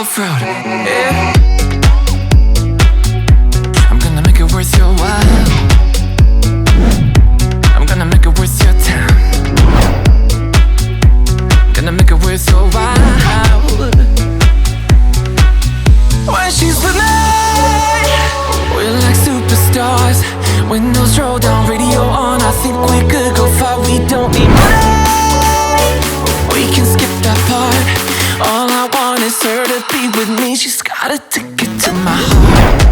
fruit. Yeah. I'm gonna make it worth your while. I'm gonna make it worth your time. Gonna make it worth your while. When she's with me, we're like superstars. Windows roll down, radio on. I think we could go far. We don't need money. We can skip that part. All I want is her to be with me. She's got a ticket to my heart.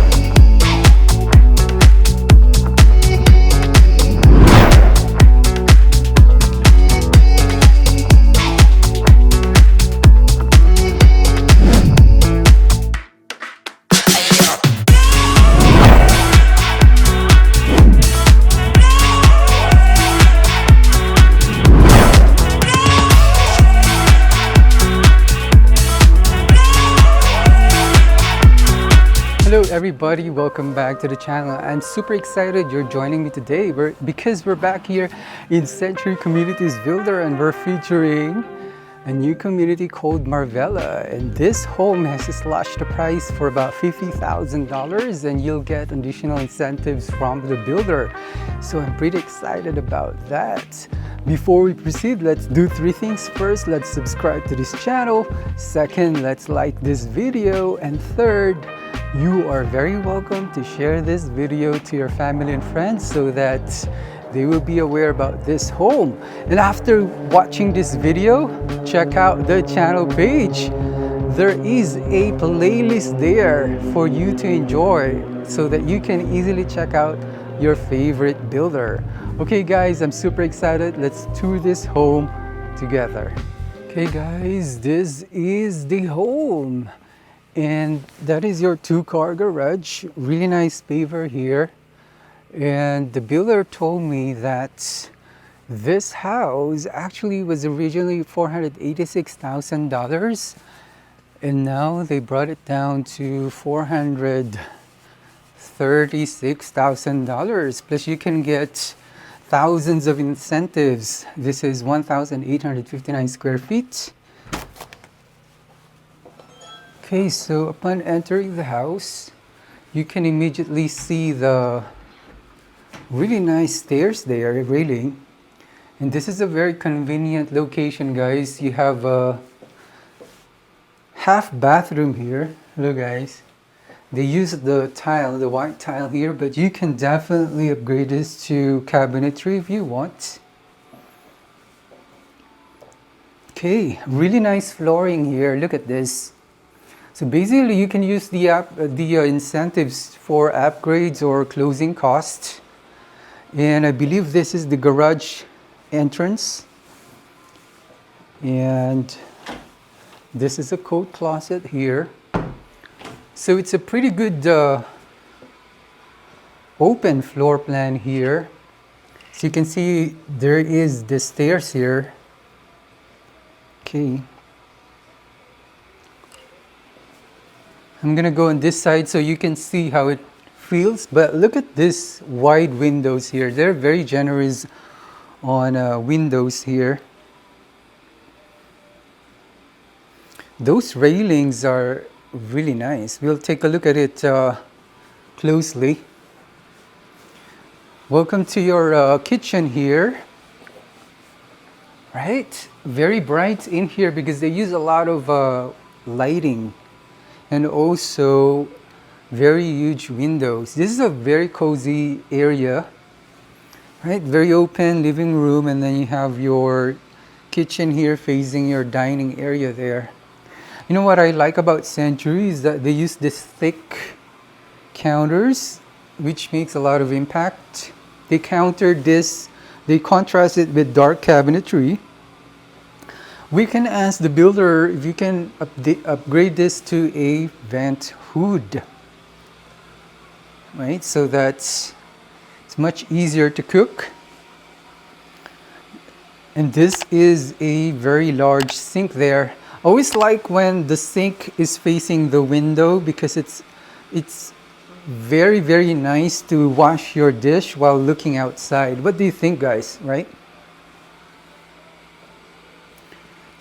Hello everybody, welcome back to the channel. I'm super excited you're joining me today because we're back here in Century Communities Builder and we're featuring a new community called Marvella, and this home has slashed the price for about $50,000 and you'll get additional incentives from the builder. So I'm pretty excited about that. Before we proceed, let's do three things. First, let's subscribe to this channel. Second, let's like this video. And third, you are very welcome to share this video to your family and friends so that they will be aware about this home. And after watching this video, check out the channel page. There is a playlist there for you to enjoy so that you can easily check out your favorite builder. Okay guys, I'm super excited. Let's tour this home together. Okay guys, this is the home. And that is your two-car garage. Really nice paver here. And the builder told me that this house actually was originally $486,000 and now they brought it down to $436,000. Plus you can get thousands of incentives. This is 1,859 square feet. Okay, so upon entering the house, you can immediately see the really nice stairs there, railing. And this is a very convenient location, guys. You have a half bathroom here. Look, guys. They use the tile, the white tile here, but you can definitely upgrade this to cabinetry if you want. Okay, really nice flooring here. Look at this. So basically, you can use the incentives for upgrades or closing costs. And I believe this is the garage entrance. And this is a coat closet here. So it's a pretty good open floor plan here. So you can see there is the stairs here. Okay. I'm gonna go on this side so you can see how it feels, but look at this wide windows here. They're very generous on windows here. Those railings are really nice. We'll take a look at it closely. Welcome to your kitchen here. Right? Very bright in here because they use a lot of lighting. And also very huge windows. This is a very cozy area, right? Very open living room, and then you have your kitchen here facing your dining area there. You know what I like about Century is that they use this thick counters, which makes a lot of impact. They contrast it with dark cabinetry. We can ask the builder if you can upgrade this to a vent hood, right? So that's it's much easier to cook. And this is a very large sink there. I always like when the sink is facing the window because it's very, very nice to wash your dish while looking outside. What do you think, guys, right?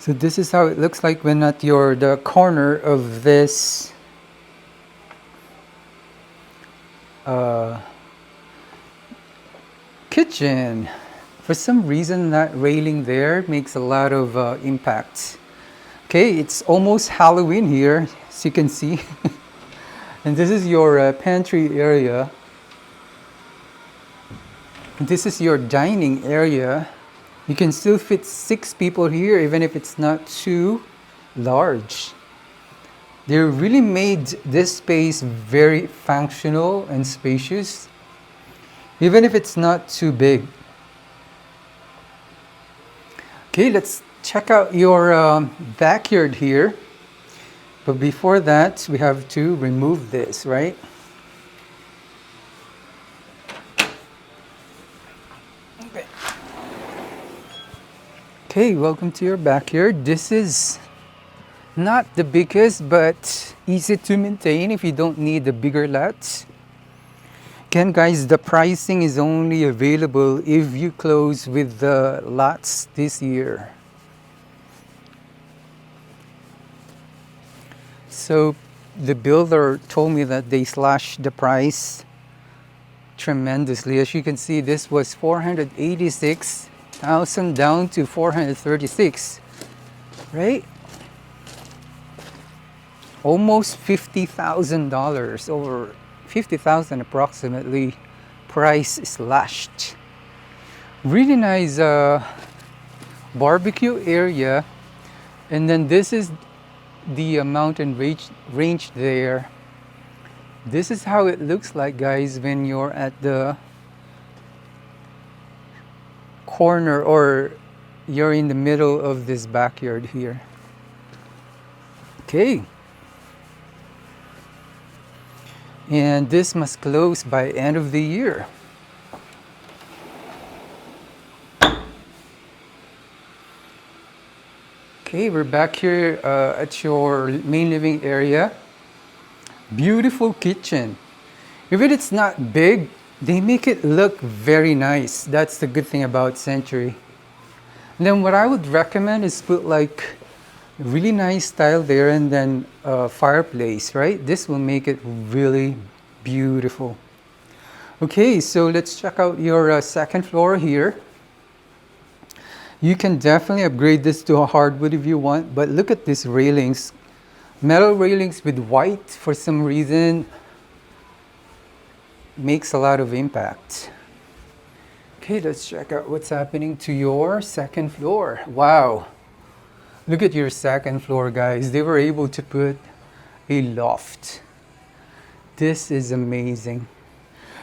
So this is how it looks like when at the corner of this kitchen. For some reason, that railing there makes a lot of impact. Okay, it's almost Halloween here, as you can see. And this is your pantry area. This is your dining area. You can still fit 6 people here, even if it's not too large. They really made this space very functional and spacious, even if it's not too big. Okay, let's check out your backyard here. But before that, we have to remove this, right? Okay, welcome to your backyard. This is not the biggest, but easy to maintain if you don't need a bigger lot. Again, guys, the pricing is only available if you close with the lots this year. So the builder told me that they slashed the price tremendously. As you can see, this was $486,000 down to $436,000, right? Almost $50,000, over $50,000 approximately, price slashed. Really nice barbecue area, and then this is the mountain range there. This is how it looks like, guys, when you're at the corner or you're in the middle of this backyard here. Okay, and this must close by end of the year. Okay, we're back here at your main living area. Beautiful kitchen. Even it's not big, they make it look very nice. That's the good thing about Century. And then what I would recommend is put like a really nice tile there, and then a fireplace, right? This will make it really beautiful. Okay, so let's check out your second floor here. You can definitely upgrade this to a hardwood if you want, but look at these railings. Metal railings with white, for some reason, makes a lot of impact. Okay, let's check out what's happening to your second floor. Wow. Look at your second floor, guys. They were able to put a loft. This is amazing.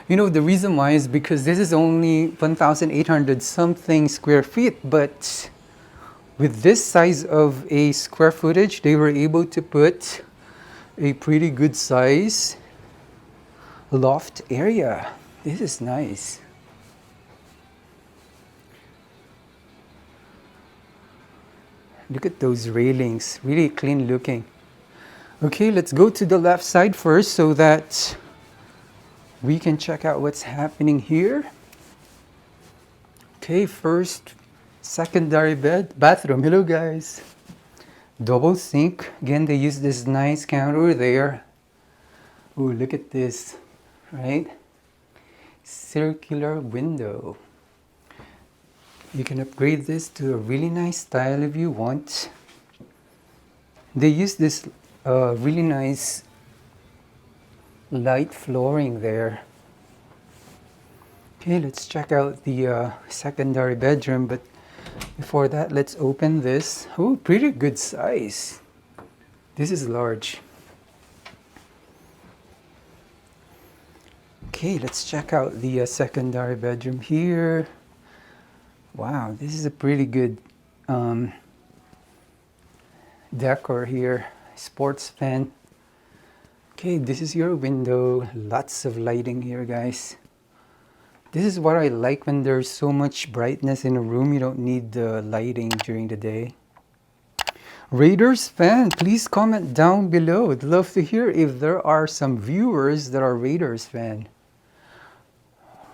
You know, the reason why is because this is only 1,800 something square feet, but with this size of a square footage, they were able to put a pretty good size loft area. This is nice. Look at those railings, really clean looking. Okay, let's go to the left side first so that we can check out what's happening here. Okay, first, secondary bathroom. Hello, guys. Double sink. Again, they use this nice counter there. Oh, look at this, right? Circular window. You can upgrade this to a really nice style if you want. They use this really nice light flooring there. Okay, let's check out the secondary bedroom, but before that, let's open this. Oh, pretty good size. This is large. Okay, let's check out the secondary bedroom here. Wow, this is a pretty good decor here. Sports fan. Okay, this is your window. Lots of lighting here, guys. This is what I like when there's so much brightness in a room. You don't need the lighting during the day. Raiders fan, please comment down below. I'd love to hear if there are some viewers that are Raiders fan.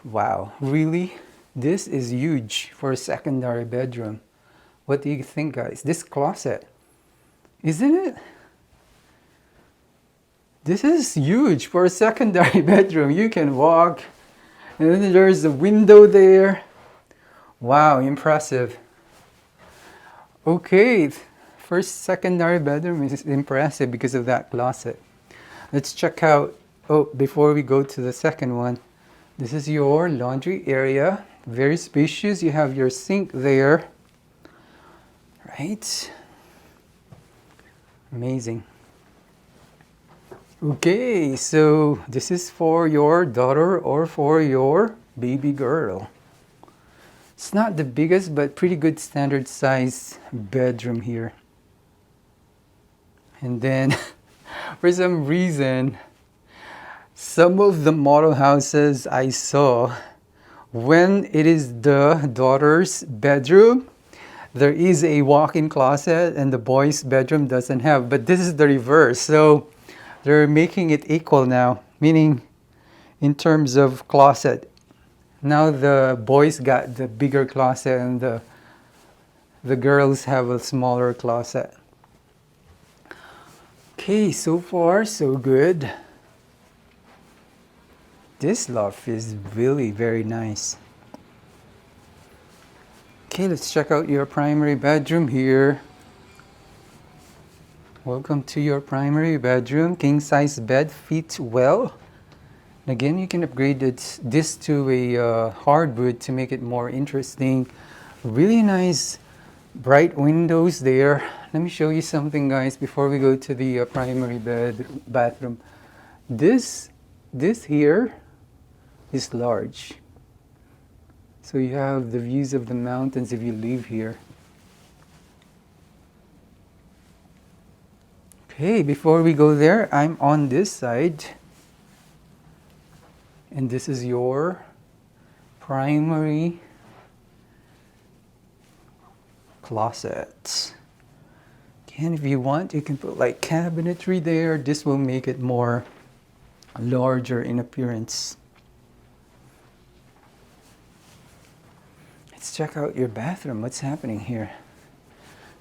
Wow, really? This is huge for a secondary bedroom. What do you think, guys? This closet, isn't it? This is huge for a secondary bedroom. You can walk, and then there's a window there. Wow, impressive. Okay, first secondary bedroom is impressive because of that closet. Let's check out, oh, before we go to the second one, this is your laundry area. Very spacious. You have your sink there. Right? Amazing. Okay, so this is for your daughter or for your baby girl. It's not the biggest, but pretty good standard size bedroom here. And then, for some reason, some of the model houses I saw, when it is the daughter's bedroom, there is a walk-in closet and the boy's bedroom doesn't have. But this is the reverse. So they're making it equal now, meaning in terms of closet. Now the boys got the bigger closet and the girls have a smaller closet. Okay, so far so good. This loft is really very nice. Okay, let's check out your primary bedroom here. Welcome to your primary bedroom. King size bed fits well. Again, you can upgrade this to a hardwood to make it more interesting. Really nice bright windows there. Let me show you something, guys, before we go to the primary bathroom. This here is large. So you have the views of the mountains if you live here. Okay, before we go there, I'm on this side. And this is your primary closet. Again, if you want, you can put like cabinetry there. This will make it more larger in appearance. Let's check out your bathroom. What's happening here?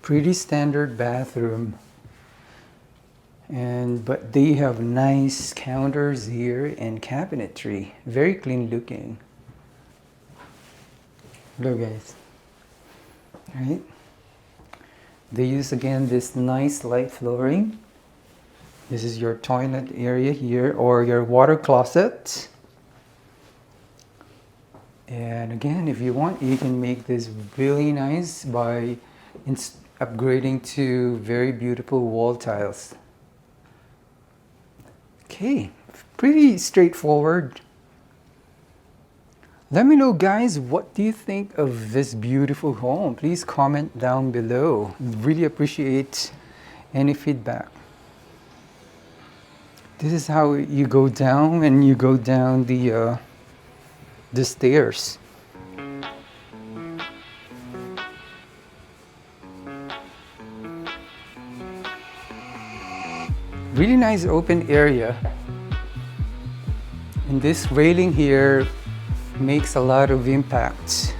Pretty standard bathroom. But they have nice counters here and cabinetry. Very clean looking. Look, guys. Right? They use again this nice light flooring. This is your toilet area here, or your water closet. And again, if you want, you can make this really nice by upgrading to very beautiful wall tiles. Okay, pretty straightforward. Let me know, guys, what do you think of this beautiful home? Please comment down below. Really appreciate any feedback. This is how you go down, and you go down the stairs. Really nice open area. And this railing here makes a lot of impact.